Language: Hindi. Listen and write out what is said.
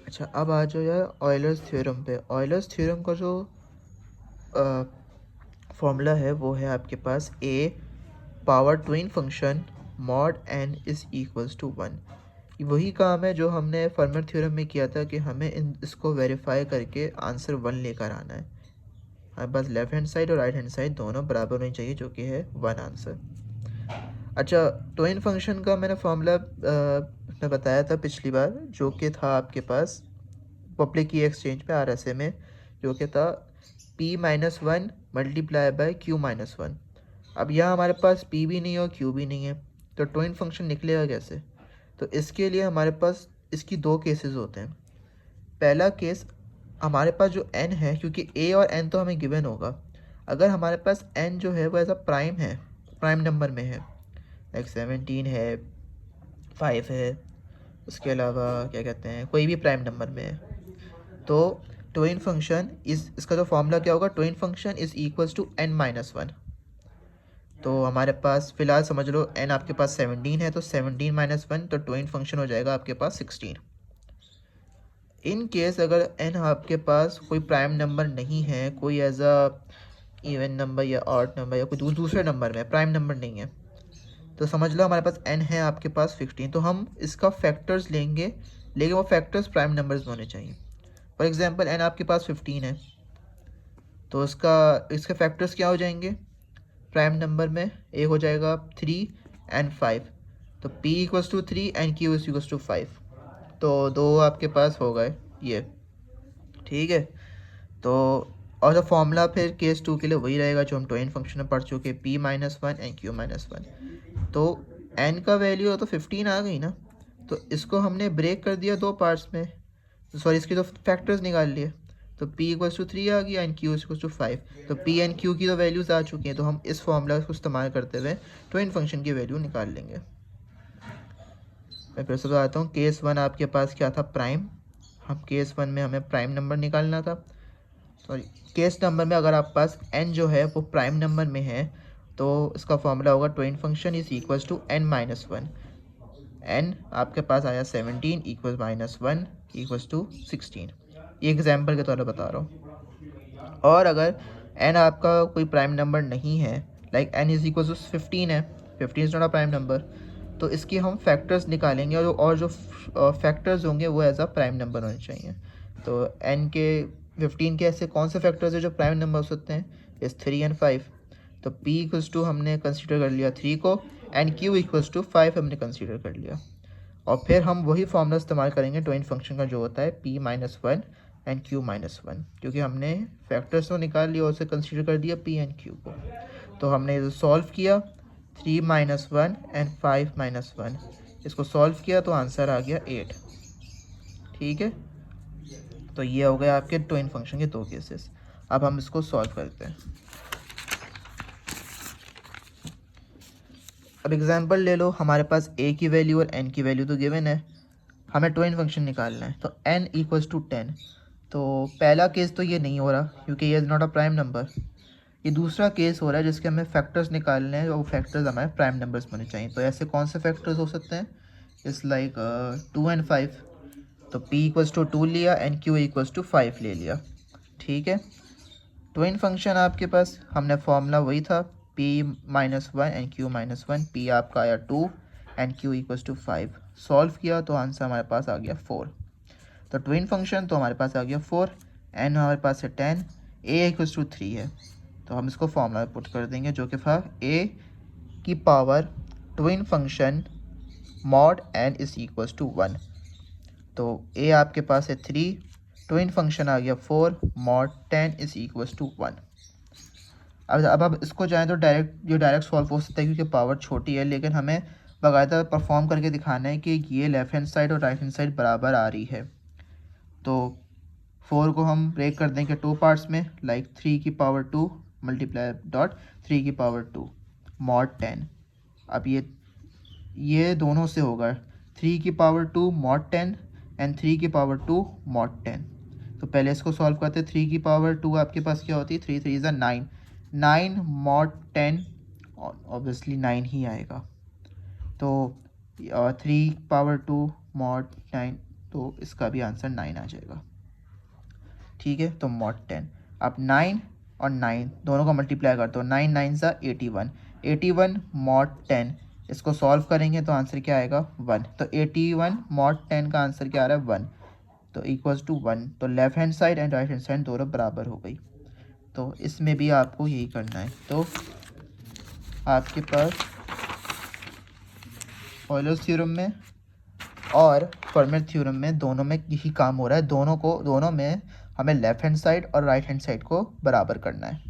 अच्छा, अब आ जाओ यार ऑयलर्स थ्योरम पे। ऑयलर्स थ्योरम का जो फॉर्मूला है वो है आपके पास A power twin function mod N is equals to one. वही काम है जो हमने फर्मर थ्योरम में किया था कि हमें इसको वेरीफाई करके आंसर वन लेकर आना है। हमारे पास लेफ्ट हैंड साइड और राइट हैंड साइड दोनों बराबर होनी चाहिए, जो कि है वन आंसर। अच्छा, ट्विन फंक्शन का मैंने फॉर्मूला मैं बताया था पिछली बार, जो कि था आपके पास पब्लिक की एक्सचेंज पे RSA में, जो कि था p-1 मल्टीप्लाई बाय q-1। अब यहाँ हमारे पास p भी नहीं है और q भी नहीं है, तो ट्विन फंक्शन निकलेगा कैसे? तो इसके लिए हमारे पास इसकी दो केसेस होते हैं। पहला केस, हमारे पास जो n है, क्योंकि a और n तो हमें गिवन होगा, अगर हमारे पास n जो है वो एज अ प्राइम है, प्राइम नंबर में है, लाइक 17 है, 5 है, उसके अलावा क्या कहते हैं, कोई भी प्राइम नंबर में है, तो ट्विन फंक्शन इस इसका जो फॉर्मूला क्या होगा, twin function is equals to n-1। तो हमारे पास फ़िलहाल समझ लो n आपके पास 17 है, तो 17-1, तो ट्विन फंक्शन हो जाएगा आपके पास 16। इन केस अगर n आपके पास कोई प्राइम नंबर नहीं है, कोई एज अ इवन नंबर या ऑड नंबर या कोई दूसरे नंबर में प्राइम नंबर नहीं है, तो समझ लो हमारे पास n है आपके पास 15, तो हम इसका फैक्टर्स लेंगे, लेकिन वो फैक्टर्स प्राइम नंबर्स में होने चाहिए। फॉर एग्जांपल n आपके पास 15 है, तो इसके फैक्टर्स क्या हो जाएंगे प्राइम नंबर में? ए हो जाएगा 3 एंड 5, तो p equals to 3 and q equals to 5, तो दो आपके पास हो गए ये। ठीक है, तो और जो फॉर्मूला फिर केस 2 के लिए वही रहेगा जो हम ट्विन फंक्शन में पढ़ चुके, p-1 एंड q-1। तो n का वैल्यू तो 15 आ गई ना, तो इसको हमने ब्रेक कर दिया दो पार्ट्स में, सॉरी इसके तो फैक्टर्स निकाल लिए, तो p इक्वल्स टू 3 आ गया एंड q इक्वल्स टू 5, तो p एंड q की तो वैल्यूज़ आ चुकी हैं, तो हम इस फॉर्मूला को इस्तेमाल करते हुए ट्विन फंक्शन की वैल्यू निकाल लेंगे। मैं फिर से बताता हूँ, केस 1 आपके पास क्या था, प्राइम। हम केस 1 में हमें प्राइम नंबर निकालना था, सॉरी केस नंबर में अगर आपके पास n जो है वो प्राइम नंबर में है, तो इसका फॉर्मूला होगा twin function is equals to n-1। n आपके पास आया 17 इक्वल्स -1 इक्वल्स टू 16। ये एग्जाम्पल के तौर पर बता रहा हूँ। और अगर n आपका कोई प्राइम नंबर नहीं है, like n is equals to 15 है, 15 is not a prime number, तो इसकी हम फैक्टर्स निकालेंगे, और जो फैक्टर्स होंगे वो एज अ प्राइम नंबर होने चाहिए। तो n के 15 के ऐसे कौन से फैक्टर्स है जो प्राइम नंबर हो सकते हैं? इस 3 एंड 5, तो p इक्वल्स टू हमने कंसीडर कर लिया 3 को, एंड q इक्वल्स टू 5 हमने कंसीडर कर लिया। और फिर हम वही फॉर्मूला इस्तेमाल करेंगे ट्विन फंक्शन का, जो होता है p-1 एंड q-1, क्योंकि हमने फैक्टर्स तो निकाल लिया और उसे कंसीडर कर दिया p एंड q को। तो हमने इसे सॉल्व किया, 3-1 एंड 5-1, इसको सॉल्व किया तो आंसर आ गया 8। ठीक है, तो ये हो गया आपके ट्विन फंक्शन के दो केसेस। अब हम इसको सॉल्व करते हैं। अब एग्जांपल ले लो, हमारे पास a की वैल्यू और n की वैल्यू तो गिवन है, हमें ट्विन फंक्शन निकालना है, तो n इक्वल्स टू 10। तो पहला केस तो ये नहीं हो रहा क्योंकि ये is not a prime number. ये दूसरा केस हो रहा है जिसके हमें फैक्टर्स निकालने हैं, और वो फैक्टर्स हमारे प्राइम नंबर्स होने चाहिए। तो ऐसे कौन से फैक्टर्स हो सकते हैं? इस लाइक 2 एंड 5, तो p इक्वल्स टू 2 लिया एंड q इक्वल्स टू 5 ले लिया। ठीक है, ट्विन फंक्शन आपके पास हमने फॉर्मूला वही था, p-1 एंड q-1, p आपका आया 2 and q equals to 5, solve किया तो आंसर हमारे पास आ गया 4। तो ट्विन फंक्शन तो हमारे पास आ गया 4, n हमारे पास है 10, a इक्वल्स टू 3 है, तो हम इसको फॉर्मूला में पुट कर देंगे, जो कि था a की power twin function mod n is equals to 1। तो a आपके पास है 3, ट्विन फंक्शन आ गया 4, मॉड 10 इज इक्वल्स टू 1। अब इसको जाएँ तो डायरेक्ट सॉल्व हो सकता है क्योंकि पावर छोटी है, लेकिन हमें बाकायदा परफॉर्म करके दिखाना है कि ये लेफ्ट हैंड साइड और राइट हैंड साइड बराबर आ रही है। तो 4 को हम ब्रेक कर देंगे टू पार्ट्स में, लाइक 3 की पावर 2 मल्टीप्लाई डॉट 3 की पावर 2 मॉड 10। अब ये दोनों से होगा 3 की पावर 2 मॉड 10 एंड 3 की पावर 2 मॉड 10। तो पहले इसको सॉल्व करते हैं। 3 की पावर 2 आपके पास क्या होती है? 3 3 इज़ 9, 9 मॉड 10, ऑब्वियसली 9 ही आएगा। तो 3 पावर 2 मॉड 9, तो इसका भी आंसर 9 आ जाएगा। ठीक है, तो मॉड 10। अब 9 और 9 दोनों का मल्टीप्लाई करते हो, 9 9 सा 81, 81 मॉड 10, इसको सॉल्व करेंगे तो आंसर क्या आएगा 1। तो 81 मॉड 10 का आंसर क्या आ रहा है 1, तो इक्वल्स टू 1। तो left hand side and right hand side दोनों बराबर हो गई। तो इसमें भी आपको यही करना है। तो आपके पास ऑयलर्स थ्योरम में और फर्मी थ्योरम में दोनों में यही काम हो रहा है। दोनों में हमें लेफ़्ट हैंड साइड और राइट हैंड साइड को बराबर करना है।